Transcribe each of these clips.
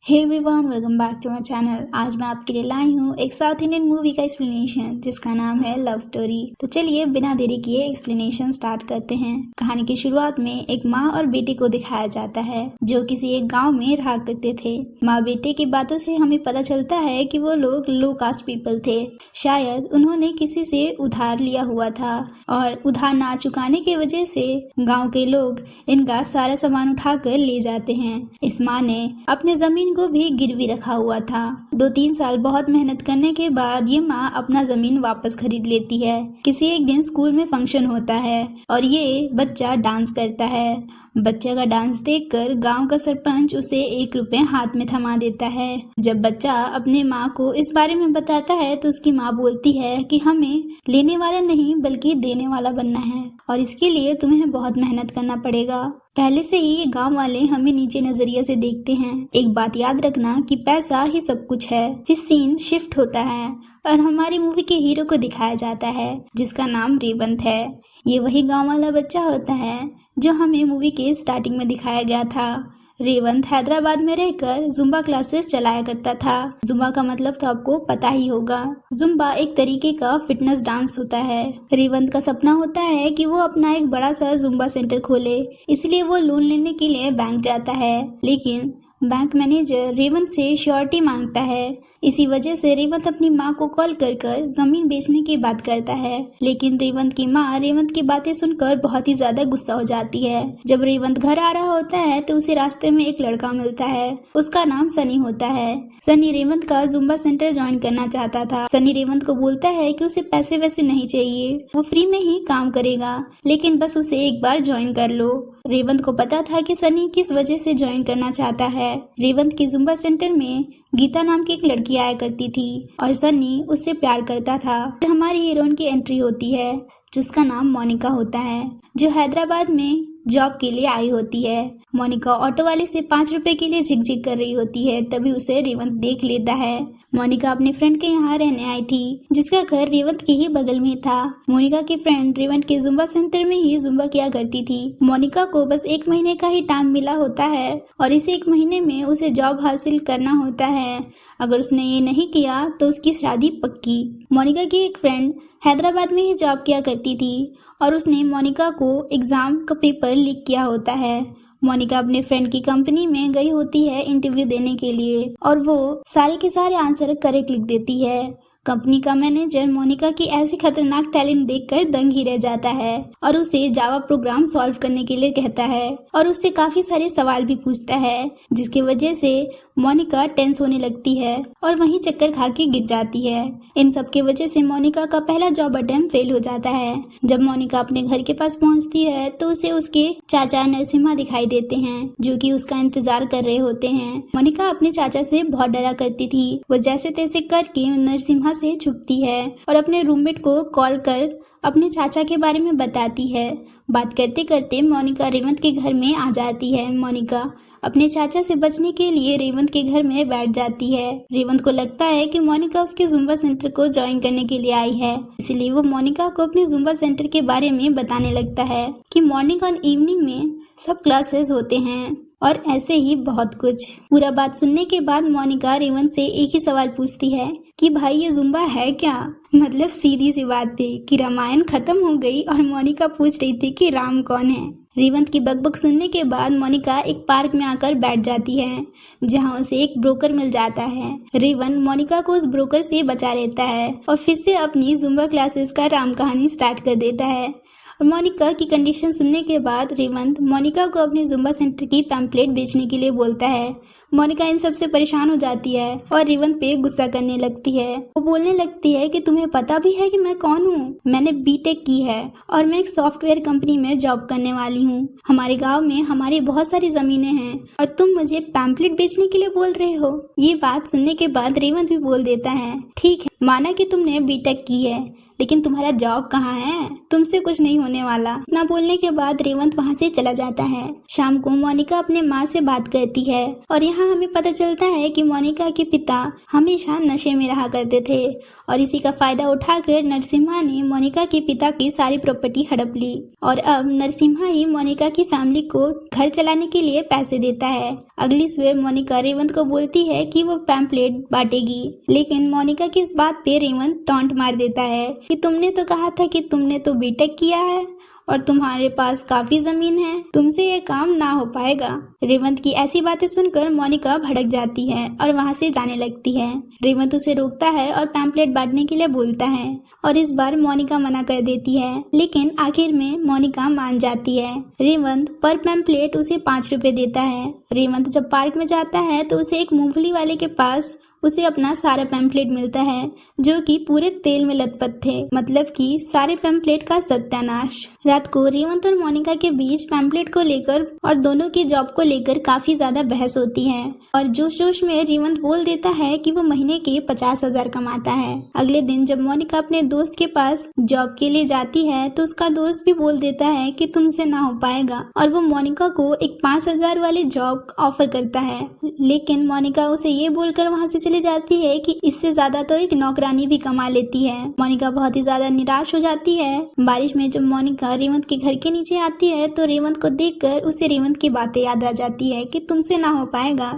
Hey everyone, welcome back to my channel. आज मैं आपके लिए लाई हूँ एक साउथ इंडियन मूवी का एक्सप्लेनेशन जिसका नाम है लव स्टोरी। तो चलिए बिना देरी किए एक्सप्लेनेशन स्टार्ट करते हैं। कहानी की शुरुआत में एक माँ और बेटे को दिखाया जाता है जो किसी एक गांव में रहा करते थे। माँ बेटे की बातों से हमें पता चलता है कि वो लोग लो कास्ट पीपल थे। शायद उन्होंने किसी से उधार लिया हुआ था और उधार ना चुकाने की वजह से गाँव के लोग इनका सारा सामान उठा कर ले जाते हैं। इस माँ ने अपने जमीन को भी गिरवी रखा हुआ था। 2-3 साल बहुत मेहनत करने के बाद ये माँ अपना जमीन वापस खरीद लेती है। किसी एक दिन स्कूल में फंक्शन होता है और ये बच्चा डांस करता है। बच्चे का डांस देखकर गांव का सरपंच उसे 1 रुपए हाथ में थमा देता है। जब बच्चा अपने माँ को इस बारे में बताता है तो उसकी माँ बोलती है कि हमें लेने वाला नहीं बल्कि देने वाला बनना है और इसके लिए तुम्हें बहुत मेहनत करना पड़ेगा। पहले से ही ये गांव वाले हमें नीचे नजरिए से देखते हैं। एक बात याद रखना कि पैसा ही सब कुछ है। फिर सीन शिफ्ट होता है और हमारी मूवी के हीरो को दिखाया जाता है जिसका नाम रेवंत है। ये वही गांव वाला बच्चा होता है जो हमें मूवी के स्टार्टिंग में दिखाया गया था। रेवंत हैदराबाद में रहकर जुम्बा क्लासेस चलाया करता था। जुम्बा का मतलब तो आपको पता ही होगा। जुम्बा एक तरीके का फिटनेस डांस होता है। रेवंत का सपना होता है कि वो अपना एक बड़ा सा जुम्बा सेंटर खोले, इसलिए वो लोन लेने के लिए बैंक जाता है, लेकिन बैंक मैनेजर रेवंत से श्योरिटी मांगता है। इसी वजह से रेवंत अपनी माँ को कॉल कर जमीन बेचने की बात करता है, लेकिन रेवंत की माँ रेवंत की बातें सुनकर बहुत ही ज्यादा गुस्सा हो जाती है। जब रेवंत घर आ रहा होता है तो उसे रास्ते में एक लड़का मिलता है। उसका नाम सनी होता है। सनी रेवंत का जुम्बा सेंटर ज्वाइन करना चाहता था। सनी रेवंत को बोलता है कि उसे पैसे वैसे नहीं चाहिए, वो फ्री में ही काम करेगा, लेकिन बस उसे एक बार ज्वाइन कर लो। रेवंत को पता था कि सनी किस वजह से ज्वाइन करना चाहता है। रेवंत के जुम्बा सेंटर में गीता नाम की एक लड़की आया करती थी और सनी उससे प्यार करता था। हमारी हीरोइन की एंट्री होती है जिसका नाम मोनिका होता है जो हैदराबाद में जॉब के लिए आई होती है। मोनिका ऑटो वाले से 5 रुपए के लिए झिक-झिक कर रही होती है, तभी उसे रेवंत देख लेता है। मोनिका अपने फ्रेंड के यहाँ रहने आई थी जिसका घर रेवंत के ही बगल में था। मोनिका की फ्रेंड रेवंत के जुम्बा सेंटर में ही जुम्बा किया करती थी। मोनिका को बस 1 महीने का ही टाइम मिला होता है और इस 1 महीने में उसे जॉब हासिल करना होता है। अगर उसने ये नहीं किया तो उसकी शादी पक्की। मोनिका की एक फ्रेंड हैदराबाद में ही जॉब किया करती थी और उसने मोनिका को एग्जाम का पेपर लीक किया होता है। मोनिका अपने फ्रेंड की कंपनी में गई होती है इंटरव्यू देने के लिए और वो सारे के सारे आंसर करेक्ट लिख देती है। कंपनी का मैनेजर मोनिका की ऐसी खतरनाक टैलेंट देखकर दंग ही रह जाता है और उसे जावा प्रोग्राम सॉल्व करने के लिए कहता है और उससे काफी सारे सवाल भी पूछता है, जिसकी वजह से मोनिका टेंस होने लगती है और वहीं चक्कर खा के गिर जाती है। इन सब की वजह से मोनिका का पहला जॉब अटेम्प्ट फेल हो जाता है। जब मोनिका अपने घर के पास पहुंचती है तो उसे उसके चाचा नरसिम्हा दिखाई देते हैं जो कि उसका इंतजार कर रहे होते हैं। मोनिका अपने चाचा से बहुत डरा करती थी। वो जैसे तैसे करके नरसिम्हा से छुपती है और अपने रूममेट को कॉल कर अपने चाचा के बारे में बताती है। बात करते करते मोनिका रेवंत के घर में आ जाती है। मोनिका अपने चाचा से बचने के लिए रेवंत के घर में बैठ जाती है। रेवंत को लगता है कि मोनिका उसके जुम्बा सेंटर को ज्वाइन करने के लिए आई है, इसलिए वो मोनिका को अपने जुम्बा सेंटर के बारे में बताने लगता है कि मॉर्निंग और इवनिंग में सब क्लासेस होते हैं और ऐसे ही बहुत कुछ। पूरा बात सुनने के बाद मोनिका रेवंत से एक ही सवाल पूछती है कि भाई ये जुम्बा है क्या। मतलब सीधी सी बात थी कि रामायण खत्म हो गई और मोनिका पूछ रही थी कि राम कौन है। रेवंत की बकबक सुनने के बाद मोनिका एक पार्क में आकर बैठ जाती है जहां उसे एक ब्रोकर मिल जाता है। रेवंत मोनिका को उस ब्रोकर से बचा लेता है और फिर से अपनी जुम्बा क्लासेस का राम कहानी स्टार्ट कर देता है। और मोनिका की कंडीशन सुनने के बाद रेवंत मोनिका को अपने जुम्बा सेंटर की पैम्पलेट बेचने के लिए बोलता है। मोनिका इन सब से परेशान हो जाती है और रेवंत पे गुस्सा करने लगती है। वो बोलने लगती है कि तुम्हें पता भी है कि मैं कौन हूँ। मैंने बीटेक की है और मैं एक सॉफ्टवेयर कंपनी में जॉब करने वाली हूँ। हमारे गांव में हमारी बहुत सारी जमीनें हैं और तुम मुझे पैम्पलेट बेचने के लिए बोल रहे हो। ये बात सुनने के बाद रेवंत भी बोल देता है, ठीक है माना कि तुमने बीटेक की है, लेकिन तुम्हारा जॉब कहाँ है, तुमसे कुछ नहीं होने वाला। ना बोलने के बाद रेवंत वहाँ से चला जाता है। शाम को मोनिका अपने माँ से बात करती है और यहाँ यहाँ हमें पता चलता है कि मोनिका के पिता हमेशा नशे में रहा करते थे और इसी का फायदा उठाकर नरसिम्हा ने मोनिका के पिता की सारी प्रॉपर्टी हड़प ली और अब नरसिम्हा ही मोनिका की फैमिली को घर चलाने के लिए पैसे देता है। अगली सुबह मोनिका रेवंत को बोलती है कि वो पैम्पलेट बांटेगी, लेकिन मोनिका की इस बात पे रेवंत टॉन्ट मार देता है कि तुमने तो कहा था कि तुमने तो बीटेक किया है और तुम्हारे पास काफी जमीन है, तुमसे ये काम ना हो पाएगा। रेवंत की ऐसी बातें सुनकर मोनिका भड़क जाती है और वहाँ से जाने लगती है। रेवंत उसे रोकता है और पैम्पलेट बांटने के लिए बोलता है और इस बार मोनिका मना कर देती है, लेकिन आखिर में मोनिका मान जाती है। रेवंत पर पैम्पलेट उसे 5 रुपए देता है। रेवंत जब पार्क में जाता है तो उसे एक मूंगफली वाले के पास उसे अपना सारा पैम्पलेट मिलता है जो कि पूरे तेल में लथपथ थे, मतलब कि सारे पैम्पलेट का सत्यानाश। रात को रेवंत और मोनिका के बीच पैम्पलेट को लेकर और दोनों की जॉब को लेकर काफी ज्यादा बहस होती है और जोश जोश में रेवंत बोल देता है कि वो महीने के 50,000 कमाता है। अगले दिन जब मोनिका अपने दोस्त के पास जॉब के लिए जाती है तो उसका दोस्त भी बोल देता है कि तुमसे ना हो पाएगा और वो मोनिका को एक 5,000 वाली जॉब ऑफर करता है, लेकिन मोनिका उसे ये बोलकर वहाँ से चली जाती है कि इससे ज्यादा तो एक नौकरानी भी कमा लेती है। मोनिका बहुत ही ज्यादा निराश हो जाती है। बारिश में जब मोनिका रेवंत के घर के नीचे आती है तो रेवंत को देखकर उसे रेवंत की बातें याद आ जाती है कि तुमसे ना हो पाएगा।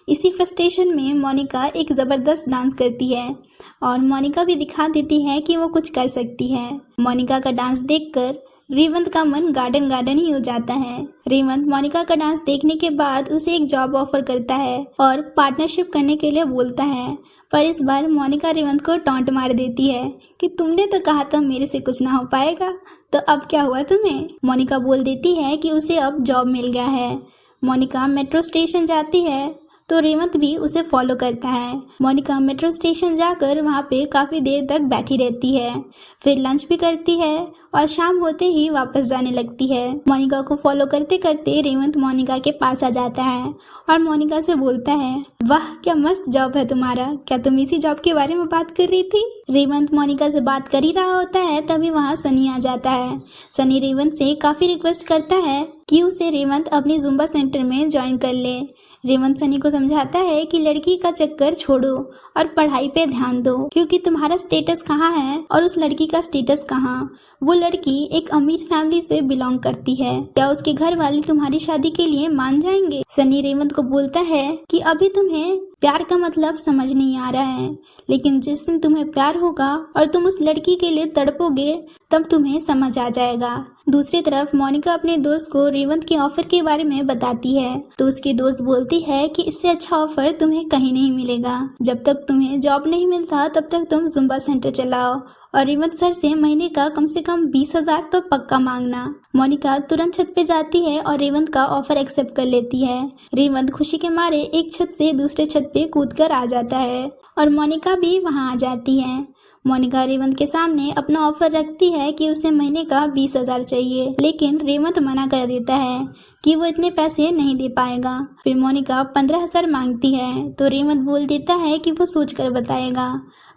इसी फ्रस्ट्रेशन में मोनिका एक जबरदस्त डांस करती है और मोनिका भी दिखा देती है कि वो कुछ कर सकती है। मोनिका का डांस देखकर रेवंत का मन गार्डन गार्डन ही हो जाता है। रेवंत मोनिका का डांस देखने के बाद उसे एक जॉब ऑफर करता है और पार्टनरशिप करने के लिए बोलता है, पर इस बार मोनिका रेवंत को टॉन्ट मार देती है कि तुमने तो कहा था मेरे से कुछ ना हो पाएगा, तो अब क्या हुआ तुम्हें। मोनिका बोल देती है कि उसे अब जॉब मिल गया है। मोनिका मेट्रो स्टेशन जाती है तो रेवंत भी उसे फॉलो करता है। मोनिका मेट्रो स्टेशन जाकर वहाँ पे काफी देर तक बैठी रहती है, फिर लंच भी करती है और शाम होते ही वापस जाने लगती है। मोनिका को फॉलो करते करते रेवंत मोनिका के पास आ जाता है और मोनिका से बोलता है, वाह क्या मस्त जॉब है तुम्हारा, क्या तुम इसी जॉब के बारे में बात कर रही थी। रेवंत मोनिका से बात कर ही रहा होता है तभी वहाँ सनी आ जाता है। सनी रेवंत से काफी रिक्वेस्ट करता है कि उसे रेवंत अपनी जुम्बा सेंटर में ज्वाइन कर ले। रेवंत सनी को समझाता है कि लड़की का चक्कर छोड़ो और पढ़ाई पे ध्यान दो, क्योंकि तुम्हारा स्टेटस कहाँ है और उस लड़की का स्टेटस कहाँ। वो लड़की एक अमीर फैमिली से बिलोंग करती है, क्या उसके घर वाले तुम्हारी शादी के लिए मान जाएंगे। सनी रेवंत को बोलता है कि अभी तुम्हें प्यार का मतलब समझ नहीं आ रहा है, लेकिन जिस दिन तुम्हें प्यार होगा और तुम उस लड़की के लिए तड़पोगे तब तुम्हें समझ आ जाएगा। दूसरी तरफ मोनिका अपने दोस्त को रेवंत के ऑफर के बारे में बताती है तो उसकी दोस्त बोलती है कि इससे अच्छा ऑफर तुम्हें कहीं नहीं मिलेगा। जब तक तुम्हें जॉब नहीं मिलता तब तक तुम जुम्बा सेंटर चलाओ और रेवंत सर से महीने का कम से कम 20,000 तो पक्का मांगना। मोनिका तुरंत छत पे जाती है और रेवंत का ऑफर एक्सेप्ट कर लेती है। रेवंत खुशी के मारे एक छत से दूसरे छत पे कूदकर आ जाता है और मोनिका भी वहां आ जाती है। मोनिका रेवंत के सामने अपना ऑफर रखती है कि उसे महीने का 20,000 चाहिए, लेकिन रेवंत मना कर देता है कि वो इतने पैसे नहीं दे पाएगा। फिर मोनिका 15,000 मांगती है तो रेवंत बोल देता है कि वो सोचकर बताएगा।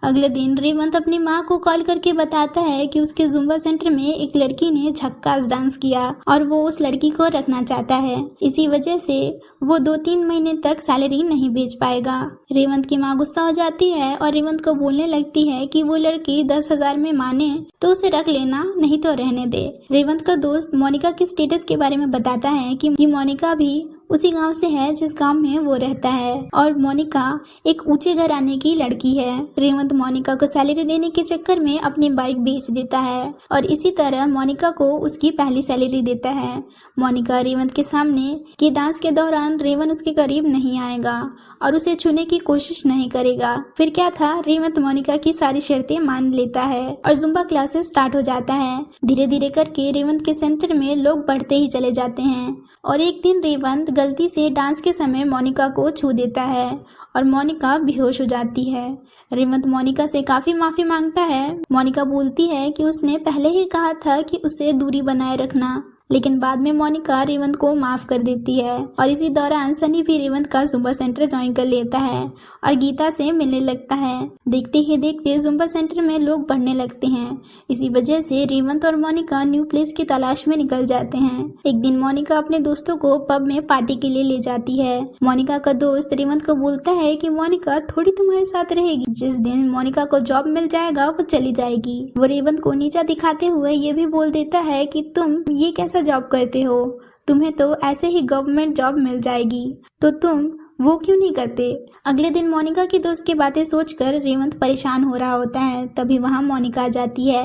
अगले दिन रेवंत अपनी माँ को कॉल करके बताता है कि उसके जुम्बा सेंटर में एक लड़की ने झक्कास डांस किया और वो उस लड़की को रखना चाहता है। इसी वजह से वो 2-3 महीने तक सैलरी नहीं भेज पाएगा। रेवंत की माँ गुस्सा हो जाती है और रेवंत को बोलने लगती है कि वो लड़की 10,000 में माने तो उसे रख लेना, नहीं तो रहने दे। रेवंत का दोस्त मोनिका के स्टेटस के बारे में बताता है कि मोनिका भी उसी गांव से है जिस गांव में वो रहता है और मोनिका एक ऊंचे घराने की लड़की है। रेवंत मोनिका को सैलरी देने के चक्कर में अपनी बाइक बेच देता है और इसी तरह मोनिका को उसकी पहली सैलरी देता है। मोनिका रेवंत के सामने कि डांस के दौरान रेवंत उसके करीब नहीं आएगा और उसे छूने की कोशिश नहीं करेगा। फिर क्या था, रेवंत मोनिका की सारी शर्तें मान लेता है और जुम्बा क्लासेस स्टार्ट हो जाता है। धीरे धीरे करके रेवंत के सेंटर में लोग बढ़ते ही चले जाते हैं और एक दिन रेवंत गलती से डांस के समय मोनिका को छू देता है और मोनिका बेहोश हो जाती है। रेवंत मोनिका से काफी माफी मांगता है। मोनिका बोलती है कि उसने पहले ही कहा था कि उसे दूरी बनाए रखना लेकिन बाद में मोनिका रेवंत को माफ कर देती है और इसी दौरान सनी भी रेवंत का जुम्बा सेंटर ज्वाइन कर लेता है और गीता से मिलने लगता है। देखते ही देखते जुम्बा सेंटर में लोग बढ़ने लगते हैं। इसी वजह से रेवंत और मोनिका न्यू प्लेस की तलाश में निकल जाते हैं। एक दिन मोनिका अपने दोस्तों को पब में पार्टी के लिए ले जाती है। मोनिका का दोस्त रेवंत को बोलता है कि मोनिका थोड़ी तुम्हारे साथ रहेगी, जिस दिन मोनिका को जॉब मिल जाएगा वो चली जाएगी। वो रेवंत को नीचा दिखाते हुए ये भी बोल देता है कि तुम ये कैसा जॉब करते हो, तुम्हें तो ऐसे ही गवर्नमेंट जॉब मिल जाएगी, तो तुम वो क्यों नहीं करते। अगले दिन मोनिका की दोस्त की बातें सोचकर रेवंत परेशान हो रहा होता है। तभी वहाँ मोनिका आ जाती है।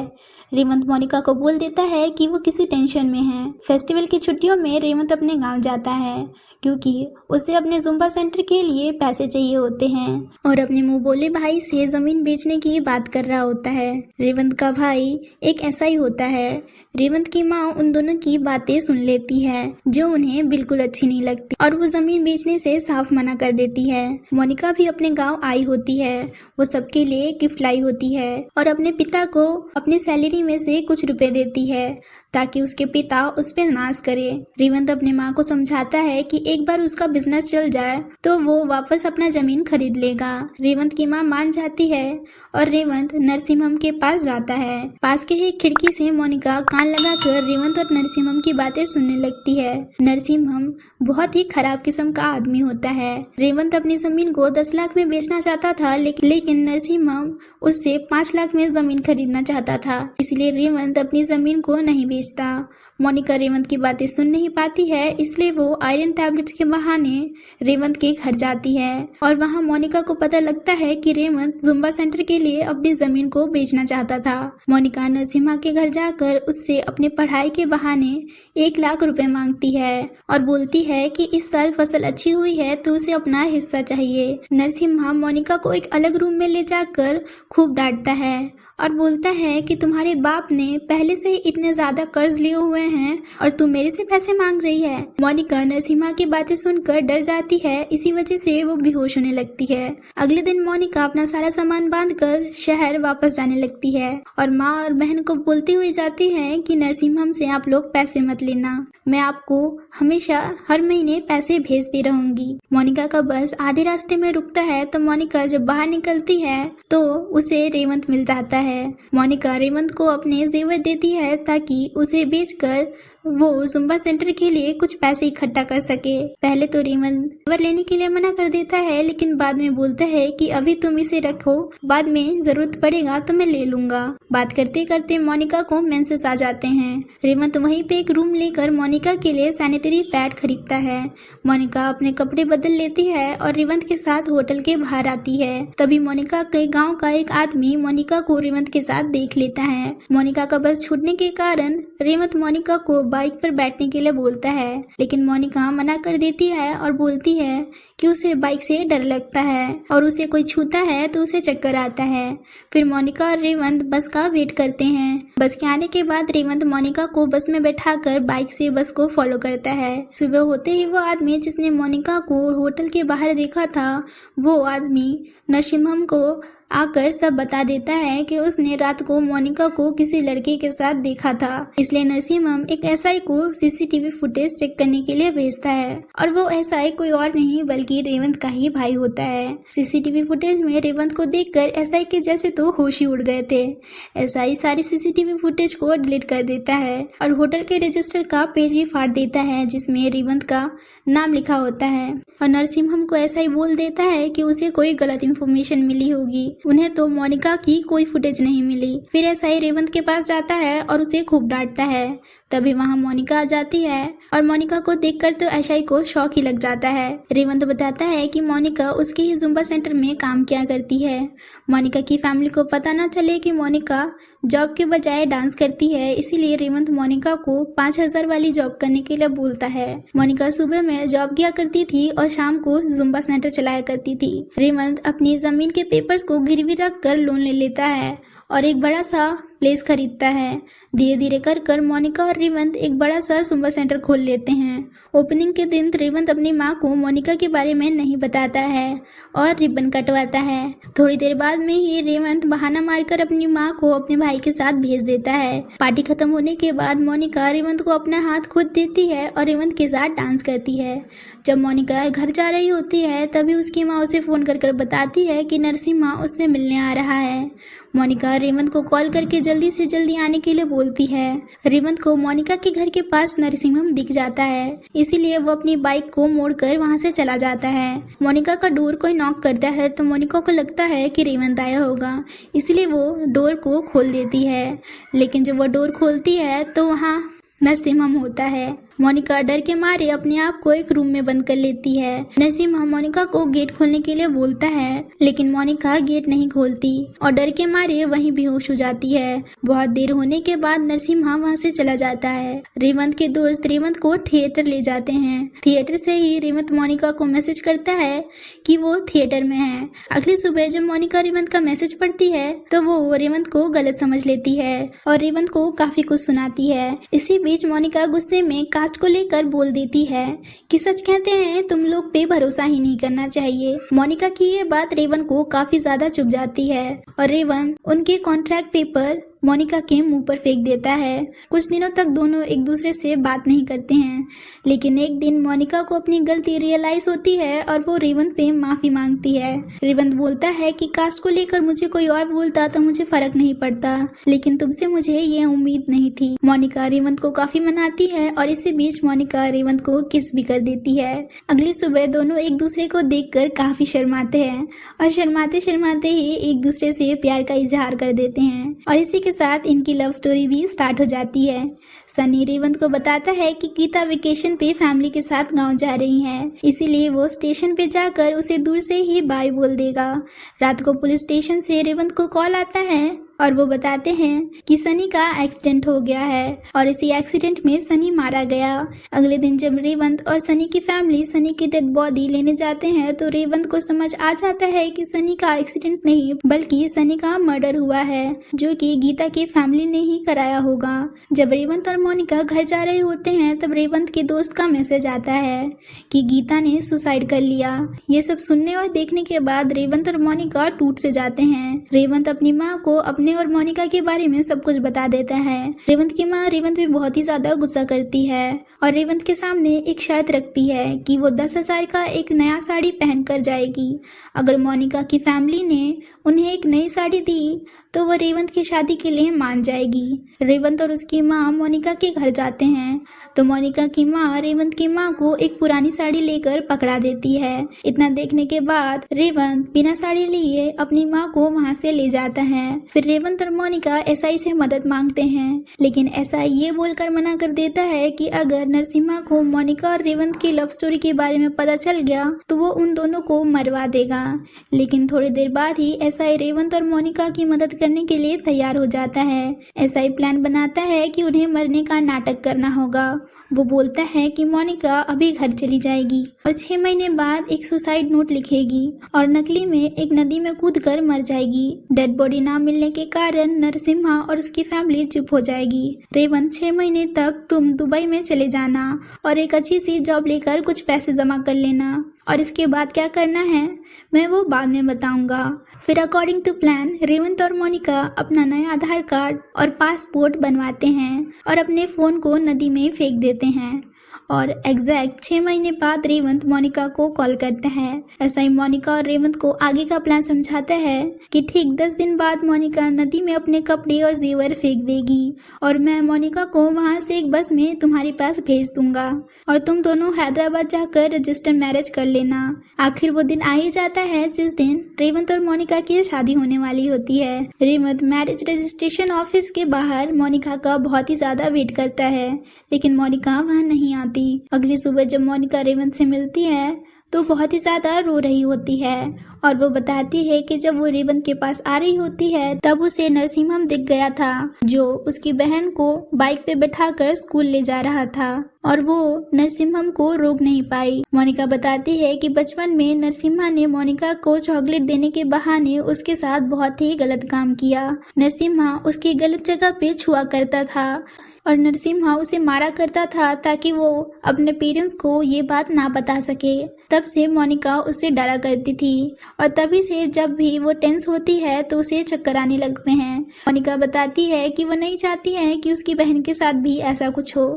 रेवंत मोनिका को बोल देता है कि वो किसी टेंशन में है। फेस्टिवल की छुट्टियों में रेवंत अपने गांव जाता है क्योंकि उसे अपने जुम्बा सेंटर के लिए पैसे चाहिए होते हैं और अपने मुंह बोले भाई से जमीन बेचने की बात कर रहा होता है। रेवंत का भाई एक ऐसा ही होता है। रेवंत की माँ उन दोनों की बातें सुन लेती है जो उन्हें बिल्कुल अच्छी नहीं लगती और वो जमीन बेचने से साफ मना कर देती है। मोनिका भी अपने गांव आई होती है। वो सबके लिए गिफ्ट लाई होती है और अपने पिता को अपनी सैलरी में से कुछ रुपए देती है ताकि उसके पिता उस पे नाज करे। रेवंत अपने माँ को समझाता है कि एक बार उसका बिजनेस चल जाए तो वो वापस अपना जमीन खरीद लेगा। रेवंत की माँ मान जाती है और रेवंत नरसिम्हम के पास जाता है। पास के ही खिड़की से मोनिका कान लगाकर रेवंत और नरसिम्हम की बातें सुनने लगती है। नरसिम्हम बहुत ही खराब किस्म का आदमी होता है। रेवंत अपनी जमीन को 10 लाख में बेचना चाहता था लेकिन नरसिम्हम उससे 5 लाख में जमीन खरीदना चाहता था, इसलिए रेवंत अपनी जमीन को नहीं बेचता। मोनिका रेवंत की बातें सुन नहीं पाती है, इसलिए वो आयरन टैबलेट्स के बहाने रेवंत के घर जाती है और वहाँ मोनिका को पता लगता है कि रेवंत जुम्बा सेंटर के लिए अपनी जमीन को बेचना चाहता था। मोनिका नरसिम्हा के घर जाकर उससे अपने पढ़ाई के बहाने 1 लाख रुपए मांगती है और बोलती है कि इस साल फसल अच्छी हुई है तो उसे अपना हिस्सा चाहिए। नरसिम्हा मोनिका को एक अलग रूम में ले जाकर खूब डांटता है और बोलता है कि तुम्हारे बाप ने पहले से ही इतने ज्यादा कर्ज लिए हुए हैं और तू मेरे से पैसे मांग रही है। मोनिका नरसिम्हा की बातें सुनकर डर जाती है, इसी वजह से वो बेहोश होने लगती है। अगले दिन मोनिका अपना सारा सामान बांधकर शहर वापस जाने लगती है और माँ और बहन को बोलती हुई जाती है कि नरसिम्हम से आप लोग पैसे मत लेना, मैं आपको हमेशा हर महीने पैसे भेजती रहूंगी। मोनिका का बस आधे रास्ते में रुकता है तो मोनिका जब बाहर निकलती है तो उसे रेवंत मिल जाता है। मोनिका रेवंत को अपने जेवर देती है ताकि उसे बेचकर वो जुम्बा सेंटर के लिए कुछ पैसे इकट्ठा कर सके। पहले तो रेवंत जेवर लेने के लिए मना कर देता है लेकिन बाद में बोलता है कि अभी तुम इसे रखो, बाद में जरूरत पड़ेगा तो मैं ले लूंगा। बात करते करते मोनिका को मेंसेस आ जाते हैं। रेवंत वहीं पे एक रूम लेकर मोनिका के लिए सैनिटरी पैड खरीदता है। मोनिका अपने कपड़े बदल लेती है और रेवंत के साथ होटल के बाहर आती है। तभी मोनिका के गाँव का एक आदमी मोनिका को रेवंत के साथ देख लेता है। मोनिका का बस छूटने के कारण रेवंत मोनिका को बाइक पर बैठने के लिए बोलता है लेकिन मोनिका मना कर देती है और बोलती है कि उसे बाइक से डर लगता है और उसे कोई छूता है तो उसे चक्कर आता है। फिर मोनिका और रेवंत बस का वेट करते हैं। बस के आने के बाद रेवंत मोनिका को बस में बैठाकर बाइक से बस को फॉलो करता है। सुबह होते ही वो आदमी जिसने मोनिका को होटल के बाहर देखा था वो आदमी नरसिम्हम को आकर सब बता देता है कि उसने रात को मोनिका को किसी लड़के के साथ देखा था। इसलिए नरसिम्हम एक एसआई को सीसीटीवी फुटेज चेक करने के लिए भेजता है और वो एसआई कोई और नहीं बल्कि रेवंत का ही भाई होता है। सीसीटीवी फुटेज में रेवंत को देखकर एसआई के जैसे तो होश ही उड़ गए थे। एसआई सारी सीसीटीवी फुटेज को डिलीट कर देता है और होटल के रजिस्टर का पेज भी फाड़ देता है जिसमें रेवंत का नाम लिखा होता है और नरसिम्हम को एसआई बोल देता है कि उसे कोई गलत इंफॉर्मेशन मिली होगी, उन्हें तो मोनिका की कोई फुटेज नहीं मिली। फिर एसआई रेवंत के पास जाता है और उसे खूब डांटता है। तभी वहाँ मोनिका आ जाती है और मोनिका को देखकर तो एसआई को शौक ही लग जाता है। रेवंत बताता है कि मोनिका उसके ही जुम्बा सेंटर में काम किया करती है। मोनिका की फैमिली को पता ना चले कि मोनिका जॉब के बजाय डांस करती है, इसीलिए रेवंत मोनिका को 5000 वाली जॉब करने के लिए बोलता है। मोनिका सुबह में जॉब किया करती थी और शाम को जुम्बा सेंटर चलाया करती थी। रेवंत अपनी जमीन के पेपर्स को गिरवी रख कर लोन ले लेता है और एक बड़ा सा प्लेस खरीदता है। धीरे धीरे कर मोनिका और रेवंत एक बड़ा सा सुपर सेंटर खोल लेते हैं। ओपनिंग के दिन रेवंत अपनी माँ को मोनिका के बारे में नहीं बताता है और रिबन कटवाता है। थोड़ी देर बाद में ही रेवंत बहाना मारकर अपनी माँ को अपने भाई के साथ भेज देता है। पार्टी खत्म होने के बाद मोनिका रेवंत को अपना हाथ खुद देती है और रेवंत के साथ डांस करती है। जब मोनिका घर जा रही होती है तभी उसकी माँ उसे फोन कर बताती है कि नरसिम्हा उससे मिलने आ रहा है। मोनिका रेवंत को कॉल करके जल्दी से जल्दी आने के लिए बोलती है। रेवंत को मोनिका के घर के पास नरसिम्हम दिख जाता है, इसीलिए वो अपनी बाइक को मोड़कर वहां से चला जाता है। मोनिका का डोर कोई नॉक करता है तो मोनिका को लगता है कि रेवंत आया होगा, इसलिए वो डोर को खोल देती है। लेकिन जब वो डोर खोलती है तो वहाँ नरसिम्हम होता है। मोनिका डर के मारे अपने आप को एक रूम में बंद कर लेती है। नरसिम्हा मोनिका को गेट खोलने के लिए बोलता है, लेकिन मोनिका गेट नहीं खोलती और डर के मारे वहीं बेहोश हो जाती है। बहुत देर होने के बाद नरसिम्हा वहां से चला जाता है। रेवंत के दोस्त रेवंत को थिएटर ले जाते हैं। थिएटर से ही रेवंत मोनिका को मैसेज करता है कि वो थिएटर में है। अगली सुबह जब मोनिका रेवंत का मैसेज पढ़ती है तो वो रेवंत को गलत समझ लेती है और रेवंत को काफी कुछ सुनाती है। इसी बीच मोनिका गुस्से में कास्ट को लेकर बोल देती है कि सच कहते हैं तुम लोग पे भरोसा ही नहीं करना चाहिए। मोनिका की ये बात रेवंत को काफी ज्यादा चुभ जाती है और रेवंत उनके कॉन्ट्रैक्ट पेपर मोनिका के मुंह पर फेंक देता है। कुछ दिनों तक दोनों एक दूसरे से बात नहीं करते हैं, लेकिन एक दिन मोनिका को अपनी गलती रियलाइज होती है और वो रेवंत से माफी मांगती है। रेवंत बोलता है कि कास्ट को लेकर मुझे कोई और बोलता तो मुझे फर्क नहीं पड़ता, लेकिन तुमसे मुझे ये उम्मीद नहीं थी। मोनिका रेवंत को काफी मनाती है और इसी बीच मोनिका रेवंत को किस भी कर देती है। अगली सुबह दोनों एक दूसरे को देखकर काफी शर्माते हैं और शर्माते शर्माते ही एक दूसरे से प्यार का इजहार कर देते हैं और इसी के साथ इनकी लव स्टोरी भी स्टार्ट हो जाती है। सनी रेवंत को बताता है कि गीता वेकेशन पे फैमिली के साथ गांव जा रही है, इसीलिए वो स्टेशन पे जाकर उसे दूर से ही बाय बोल देगा। रात को पुलिस स्टेशन से रेवंत को कॉल आता है और वो बताते हैं कि सनी का एक्सीडेंट हो गया है और इसी एक्सीडेंट में सनी मारा गया। अगले दिन जब रेवंत और सनी की फैमिली सनी की डेड बॉडी लेने जाते हैं तो रेवंत को समझ आ जाता है कि सनी का एक्सीडेंट नहीं बल्कि सनी का मर्डर हुआ है, जो कि गीता की फैमिली ने ही कराया होगा। जब रेवंत और मोनिका घर जा रहे होते हैं तब रेवंत के दोस्त का मैसेज आता है कि गीता ने सुसाइड कर लिया। ये सब सुनने और देखने के बाद रेवंत और मोनिका टूट से जाते हैं। रेवंत अपनी माँ को अपने और मोनिका के बारे में सब कुछ बता देता है। रेवंत की माँ रेवंत भी बहुत ही ज्यादा गुस्सा करती है और रेवंत के सामने एक शर्त रखती है कि वो 10,000 का एक नया साड़ी पहन कर जाएगी। अगर मोनिका की फैमिली ने उन्हें एक नई साड़ी दी तो वो रेवंत की शादी के लिए मान जाएगी। रेवंत और उसकी माँ मोनिका के घर जाते हैं तो मोनिका की माँ रेवंत की माँ को एक पुरानी साड़ी लेकर पकड़ा देती है। इतना देखने के बाद रेवंत बिना साड़ी लिए अपनी माँ को वहाँ से ले जाता है। फिर रेवंत और मोनिका एसआई से मदद मांगते हैं, लेकिन एसआई ये बोलकर मना कर देता है कि अगर नरसिम्हा को मोनिका और रेवंत की लव स्टोरी के बारे में पता चल गया तो वो उन दोनों को मरवा देगा। लेकिन थोड़ी देर बाद ही एसआई रेवंत और मोनिका की मदद करने के लिए तैयार हो जाता है। एसआई प्लान बनाता है कि उन्हें मरने का नाटक करना होगा। वो बोलता है कि मोनिका अभी घर चली जाएगी और 6 महीने बाद एक सुसाइड नोट लिखेगी और नकली में एक नदी में कूदकर मर जाएगी। डेड बॉडी ना मिलने के कारण नरसिम्हा और उसकी फैमिली चुप हो जाएगी। रेवंत 6 महीने तक तुम दुबई में चले जाना और एक अच्छी सी जॉब लेकर कुछ पैसे जमा कर लेना और इसके बाद क्या करना है मैं वो बाद में बताऊंगा। फिर अकॉर्डिंग टू प्लान रेवंत और मोनिका अपना नया आधार कार्ड और पासपोर्ट बनवाते हैं और अपने फोन को नदी में फेंक देते हैं और एग्जैक्ट 6 महीने बाद रेवंत मोनिका को कॉल करता है। ऐसा ही मोनिका और रेवंत को आगे का प्लान समझाता है कि ठीक 10 दिन बाद मोनिका नदी में अपने कपड़े और जेवर फेंक देगी और मैं मोनिका को वहां से एक बस में तुम्हारे पास भेज दूंगा और तुम दोनों हैदराबाद जाकर रजिस्टर मैरिज कर लेना। आखिर वो दिन आ ही जाता है जिस दिन रेवंत और मोनिका की शादी होने वाली होती है। रेवंत मैरिज रजिस्ट्रेशन ऑफिस के बाहर मोनिका का बहुत ही ज्यादा वेट करता है, लेकिन मोनिका वहां नहीं आती। अगली सुबह जब मोनिका रेवंत से मिलती है तो बहुत ही ज्यादा रो रही होती है और वो बताती है कि जब वो रेवंत के पास आ रही होती है तब उसे नरसिम्हम दिख गया था, जो उसकी बहन को बाइक पे बैठाकर स्कूल ले जा रहा था और वो नरसिम्हम को रोक नहीं पाई। मोनिका बताती है कि बचपन में नरसिम्हा ने मोनिका को चॉकलेट देने के बहाने उसके साथ बहुत ही गलत काम किया। नरसिम्हा उसकी गलत जगह पे छुआ करता था और नरसिम्हा उसे मारा करता था ताकि वो अपने पेरेंट्स को ये बात ना बता सके। तब से मोनिका उससे डरा करती थी और तभी से जब भी वो टेंस होती है तो उसे चक्कर आने लगते हैं। मोनिका बताती है कि वो नहीं चाहती है कि उसकी बहन के साथ भी ऐसा कुछ हो।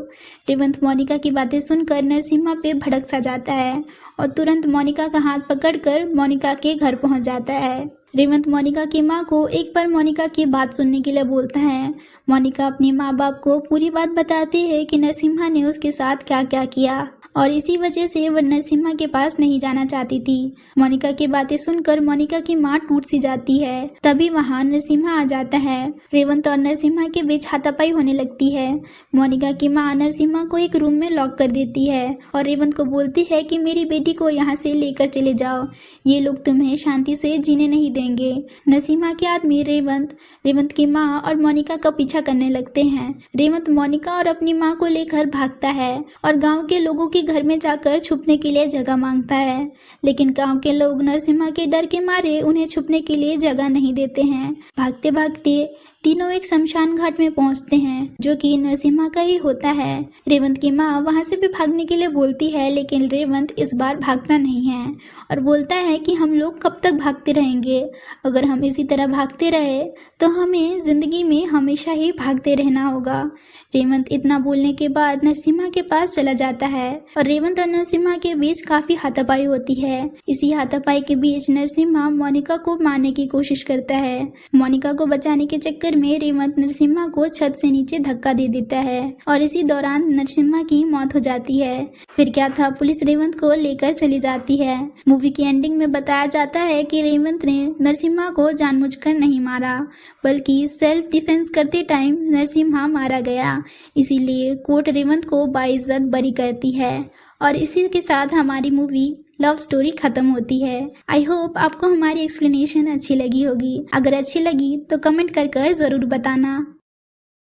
रेवंत मोनिका की बातें सुनकर नरसिम्हा पे भड़क सा जाता है और तुरंत मोनिका का हाथ पकड़कर मोनिका के घर पहुंच जाता है। रेवंत मोनिका की माँ को एक बार मोनिका की बात सुनने के लिए बोलता है। मोनिका अपने माँ बाप को पूरी बात बताती है कि नरसिम्हा ने उसके साथ क्या क्या किया और इसी वजह से वह नरसिम्हा के पास नहीं जाना चाहती थी। मोनिका की बातें सुनकर मोनिका की माँ टूट सी जाती है। तभी वहाँ नरसिम्हा आ जाता है। रेवंत और नरसिम्हा के बीच हाथापाई होने लगती है। मोनिका की माँ नरसिम्हा को एक रूम में लॉक कर देती है और रेवंत को बोलती है कि मेरी बेटी को यहाँ से लेकर चले जाओ, ये लोग तुम्हें शांति से जीने नहीं देंगे। नरसिम्हा के आदमी रेवंत की माँ और मोनिका का पीछा करने लगते हैं। रेवंत मोनिका और अपनी माँ को लेकर भागता है और गाँव के लोगों के घर में जाकर छुपने के लिए जगह मांगता है, लेकिन गांव के लोग नरसिम्हा के डर के मारे उन्हें छुपने के लिए जगह नहीं देते हैं। भागते भागते तीनों एक शमशान घाट में पहुंचते हैं जो कि नरसिम्हा का ही होता है। रेवंत की माँ वहां से भी भागने के लिए बोलती है, लेकिन रेवंत इस बार भागता नहीं है और बोलता है कि हम लोग कब तक भागते रहेंगे, अगर हम इसी तरह भागते रहे तो हमें जिंदगी में हमेशा ही भागते रहना होगा। रेवंत इतना बोलने के बाद नरसिम्हा के पास चला जाता है और रेवंत और नरसिम्हा के बीच काफी हाथापाई होती है। इसी हाथापाई के बीच नरसिम्हा मोनिका को मारने की कोशिश करता है। मोनिका को बचाने के चक्कर में रेवंत नरसिम्हा को छत से नीचे धक्का दे देता है और इसी दौरान नरसिम्हा की मौत हो जाती है। फिर क्या था, पुलिस रेवंत को लेकर चली जाती है। मूवी की एंडिंग में बताया जाता है कि रेवंत ने नरसिम्हा को जानबूझकर नहीं मारा, बल्कि सेल्फ डिफेंस करते टाइम नरसिम्हा मारा गया। इसीलिए कोर्ट रेवंत को बाइज्जत बरी करती है और इसी के साथ हमारी मूवी लव स्टोरी खत्म होती है। आई होप आपको हमारी एक्सप्लेनेशन अच्छी लगी होगी। अगर अच्छी लगी तो कमेंट कर जरूर बताना।